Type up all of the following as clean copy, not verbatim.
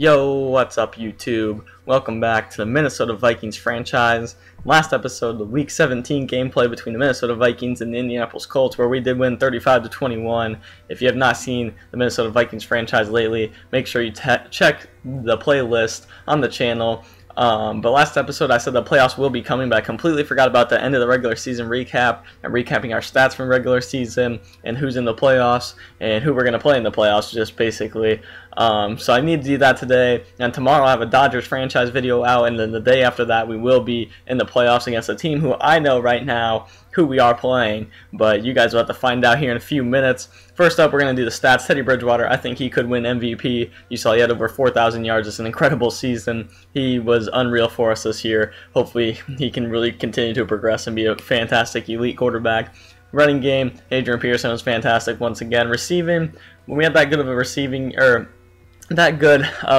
Yo, what's up YouTube? Welcome back to the Minnesota Vikings franchise. Last episode, the Week 17 gameplay between the Minnesota Vikings and the Indianapolis Colts, where we did win 35-21. If you have not seen the Minnesota Vikings franchise lately, make sure you check the playlist on the channel. But last episode I said the playoffs will be coming, but I completely forgot about the end of the regular season recap and recapping our stats from regular season and who's in the playoffs and who we're going to play in the playoffs, just basically. So I need to do that today, and tomorrow I have a Dodgers franchise video out, and then the day after that we will be in the playoffs against a team who I know right now who we are playing, but you guys will have to find out here in a few minutes. First up, we're going to do the stats. Teddy Bridgewater, I think he could win MVP. You saw he had over 4,000 yards. It's an incredible season. He was unreal for us this year. Hopefully he can really continue to progress and be a fantastic elite quarterback. Running game, Adrian Peterson was fantastic once again. Receiving, when we had that good of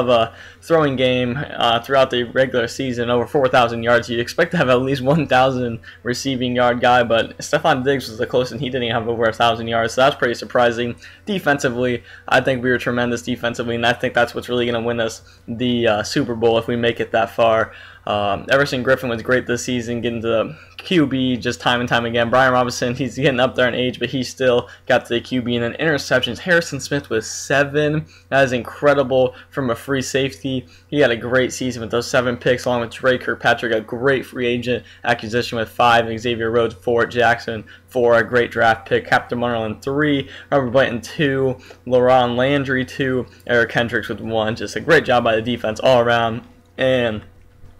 a throwing game throughout the regular season, over 4,000 yards. You'd expect to have at least 1,000 receiving yard guy, but Stephon Diggs was the closest, and he didn't have over 1,000 yards, so that's pretty surprising. Defensively, I think we were tremendous defensively, and I think that's what's really going to win us the Super Bowl if we make it that far. Everson Griffin was great this season, getting to the QB just time and time again. Brian Robinson, he's getting up there in age, but he still got to the QB. And then interceptions, Harrison Smith with 7. That is incredible from a free safety. He had a great season with those 7 picks, along with Drake Kirkpatrick, a great free agent acquisition with 5, Xavier Rhodes 4, Jackson 4, a great draft pick, Captain Munnerlyn 3, Robert Blanton 2, LaRon Landry 2, Eric Hendricks with 1. Just a great job by the defense all around. And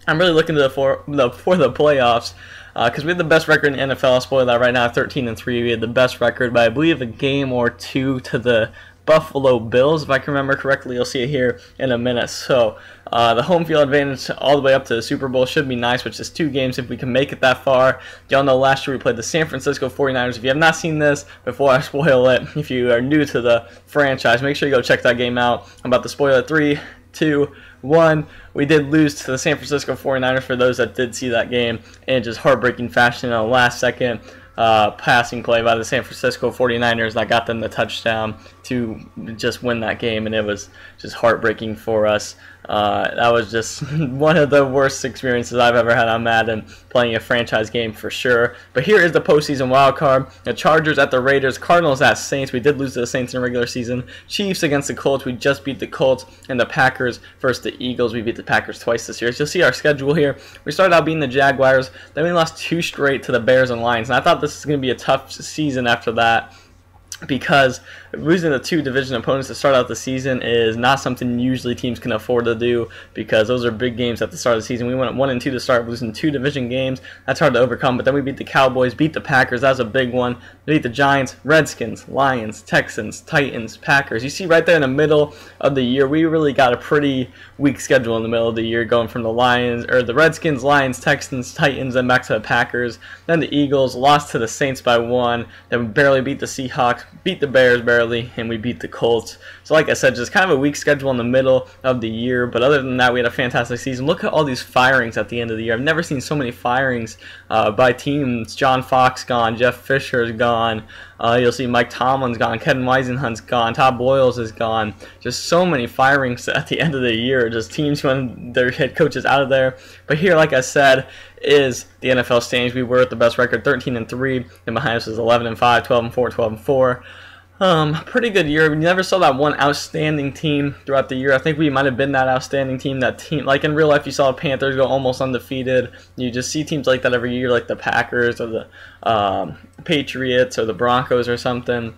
I'm really looking to for the playoffs because we have the best record in the NFL. I'll spoil that right now, 13-3. We had the best record by, I believe, a game or 2 to the Buffalo Bills, if I can remember correctly. You'll see it here in a minute. So the home field advantage all the way up to the Super Bowl should be nice, which is 2 games if we can make it that far. Y'all know last year we played the San Francisco 49ers. If you have not seen this, before I spoil it, if you are new to the franchise, make sure you go check that game out. I'm about to spoil it. 3, 2, 1. We did lose to the San Francisco 49ers, for those that did see that game, in just heartbreaking fashion in a last-second passing play by the San Francisco 49ers that got them the touchdown to just win that game, and it was just heartbreaking for us. That was just one of the worst experiences I've ever had on Madden, playing a franchise game for sure. But here is the postseason wild card. The Chargers at the Raiders, Cardinals at Saints. We did lose to the Saints in the regular season. Chiefs against the Colts. We just beat the Colts. And the Packers versus the Eagles. We beat the Packers twice this year. So you'll see our schedule here. We started out beating the Jaguars. Then we lost 2 straight to the Bears and Lions. And I thought this was going to be a tough season after that, because losing the 2 division opponents to start out the season is not something usually teams can afford to do, because those are big games at the start of the season. We went 1-2 to start, losing 2 division games. That's hard to overcome, but then we beat the Cowboys, beat the Packers. That was a big one. We beat the Giants, Redskins, Lions, Texans, Titans, Packers. You see right there in the middle of the year, we really got a pretty weak schedule in the middle of the year, going from the Redskins, Lions, Texans, Titans, and back to the Packers. Then the Eagles lost to the Saints by 1. Then we barely beat the Seahawks, beat the Bears barely, and we beat the Colts. So like I said, just kind of a weak schedule in the middle of the year, but other than that, we had a fantastic season. Look at all these firings at the end of the year. I've never seen so many firings by teams. John Fox gone, Jeff Fisher's gone, you'll see Mike Tomlin's gone, Kevin Weisenhunt's gone, Todd Boyles is gone. Just so many firings at the end of the year, just teams when their head coaches out of there. But here, like I said, is the NFL standings. We were at the best record, 13-3, and behind us is 11-5, 12-4, 12-4. Pretty good year. We never saw that one outstanding team throughout the year. I think we might have been that outstanding team. That team, like in real life, you saw the Panthers go almost undefeated. You just see teams like that every year, like the Packers or the Patriots or the Broncos or something.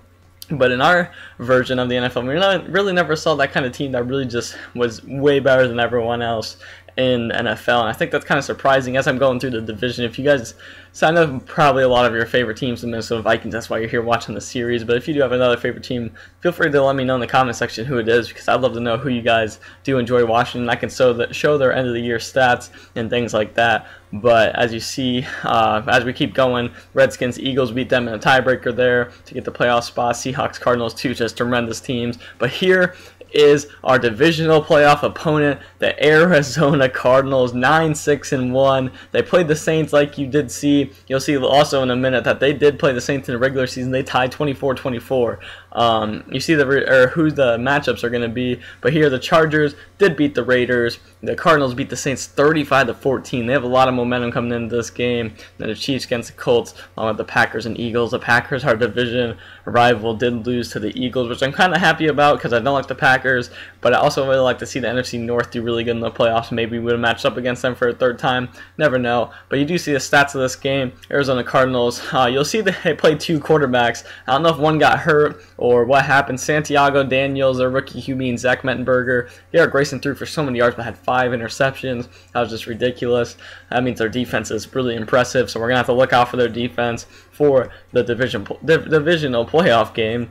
But in our version of the NFL, we really never saw that kind of team that really just was way better than everyone else in NFL, and I think that's kind of surprising as I'm going through the division. If you guys, so I know probably a lot of your favorite teams, the Minnesota Vikings, that's why you're here watching the series, but if you do have another favorite team, feel free to let me know in the comment section who it is, because I'd love to know who you guys do enjoy watching, and I can show their end of the year stats and things like that. But as you see, as we keep going, Redskins, Eagles beat them in a tiebreaker there to get the playoff spot. Seahawks, Cardinals, 2 just tremendous teams. But here is our divisional playoff opponent, the Arizona Cardinals, 9-6-1. They played the Saints, like you did see. You'll see also in a minute that they did play the Saints in the regular season. They tied 24-24. You see who the matchups are going to be, but here the Chargers did beat the Raiders. The Cardinals beat the Saints 35-14. They have a lot of momentum coming into this game. Then the Chiefs against the Colts, along with the Packers and Eagles. The Packers, our division rival, did lose to the Eagles, which I'm kind of happy about because I don't like the Packers, but I also really like to see the NFC North do really good in the playoffs. Maybe we would have matched up against them for a third time. Never know. But you do see the stats of this game. Arizona Cardinals, you'll see that they played 2 quarterbacks. I don't know if one got hurt or what happened. Santiago Daniels, their rookie QB, and Zach Mettenberger. Garrett Grayson threw for so many yards but had 5 interceptions. That was just ridiculous. That means their defense is really impressive, so we're going to have to look out for their defense for the divisional playoff game.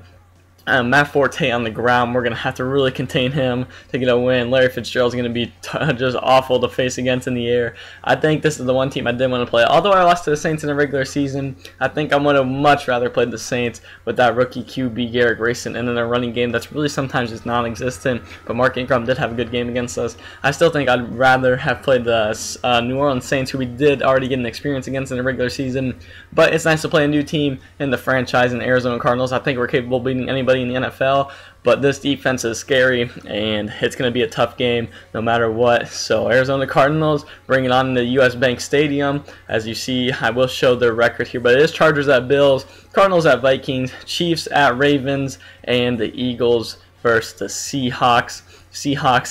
Matt Forte on the ground, we're going to have to really contain him to get a win. Larry Fitzgerald's going to be just awful to face against in the air. I think this is the one team I did want to play. Although I lost to the Saints in the regular season, I think I would have much rather played the Saints with that rookie QB, Garrett Grayson, and in a running game that's really sometimes just non-existent. But Mark Ingram did have a good game against us. I still think I'd rather have played the New Orleans Saints, who we did already get an experience against in the regular season. But it's nice to play a new team in the franchise, in the Arizona Cardinals. I think we're capable of beating anybody in the NFL, but this defense is scary and it's going to be a tough game no matter what. So Arizona Cardinals bring it on in the US Bank Stadium. As you see, I will show their record here, but it is Chargers at Bills, Cardinals at Vikings, Chiefs at Ravens, and the Eagles versus the Seahawks.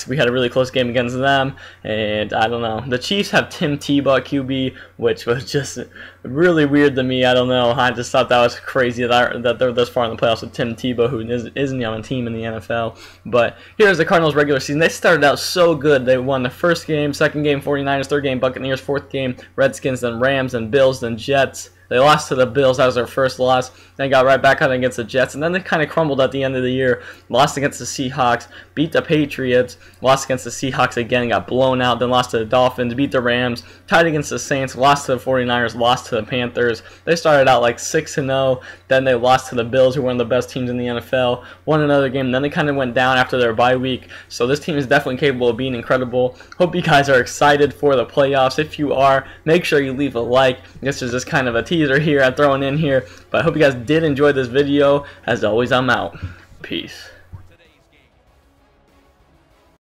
We had a really close game against them, and I don't know. The Chiefs have Tim Tebow at QB, which was just really weird to me. I don't know. I just thought that was crazy that they're this far in the playoffs with Tim Tebow, who isn't on a team in the NFL. But here's the Cardinals regular season. They started out so good. They won the first game, second game 49ers, third game Buccaneers, fourth game Redskins, then Rams, then Bills, then Jets. They lost to the Bills. That was their first loss. Then got right back out against the Jets. And then they kind of crumbled at the end of the year. Lost against the Seahawks. Beat the Patriots. Lost against the Seahawks again. Got blown out. Then lost to the Dolphins. Beat the Rams. Tied against the Saints. Lost to the 49ers. Lost to the Panthers. They started out like 6-0. Then they lost to the Bills, who were one of the best teams in the NFL. Won another game. Then they kind of went down after their bye week. So this team is definitely capable of being incredible. Hope you guys are excited for the playoffs. If you are, make sure you leave a like. This is just kind of a teaser here I'm throwing in here, but I hope you guys did enjoy this video. As always, I'm out. Peace.